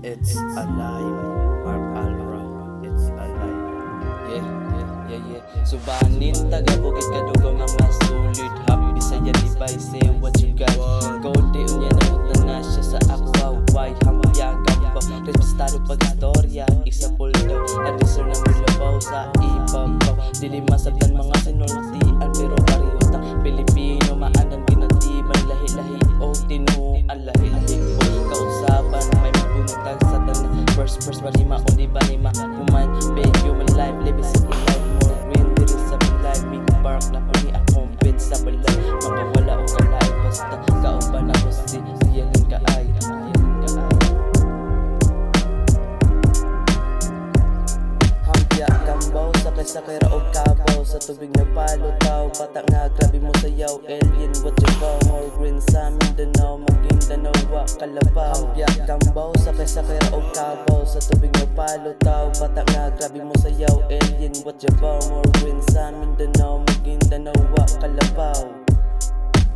It's alive, Mark Alra. It's alive. Yeah. Subanin, taga bukid kadugo mga sulit. Happy saya di bay, say what you got. Kode unya na na siya sa ako. Why hampia gambaw. Repistado pag istorya, isa puldo. Adisor ng bulabaw sa ibabaw. Dili masagdan mga sinultian, pero parihota Pilipino maanan ginatiban. Lahi-lahi o tinuan, lahi-lahi o kausaban. May mabuntag sa tanang First balima o di balima. Human, big human life, live is simple life. More green, diri sa bilay. Big park na puni akong bit sa balay. Makawala o kalay, basta kauban ako si Yelin kaay. Hampia gambaw, sakay raog kabaw. Sa tubig na palutaw, bata nga grabe mo sayaw. Alien, what you bow, more green sa Mindanao. Maguindanao, wa kalabaw. Hampia gambaw, sakay raog kabaw. Sa tubig na palutaw, bata nga grabe mo sayaw. Alien, what you bow, more green sa Mindanao. Maguindanao, wa kalabaw.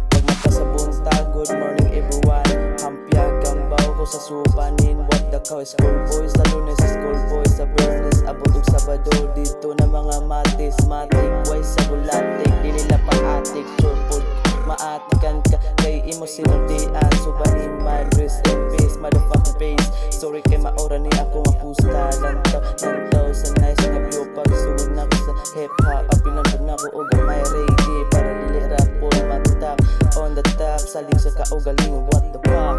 Pag magpasabunta, good morning everyone. Hampia gambaw ko sa subanin. What the cow, school boys. Sa Lunes, school boys. Sa Bernes, abot og Sabado. Dito na mga matis, matik, wise sa bulatik. Dili la pang-atik, turpod maatikan ka, kay imo sinuntian. Subanin man, rest in peace, motherfucking face. Sorry kay maura ni ako mapusta. Lantaw sa nice nga view. Pagsuod na ko sa hip-hop, apilan ko na ko og may reggae. Para dili rapon matap, on the top. Saling sa kaugaling, what the fuck.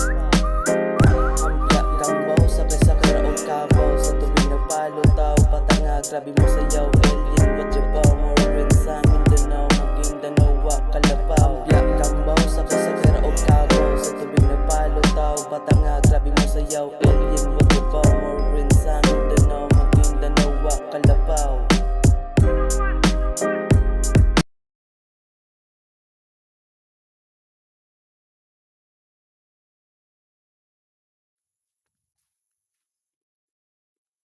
Hampia gambaw, sakay raog kabaw. Sa tubig na palutaw, patanga grabe mo sayaw.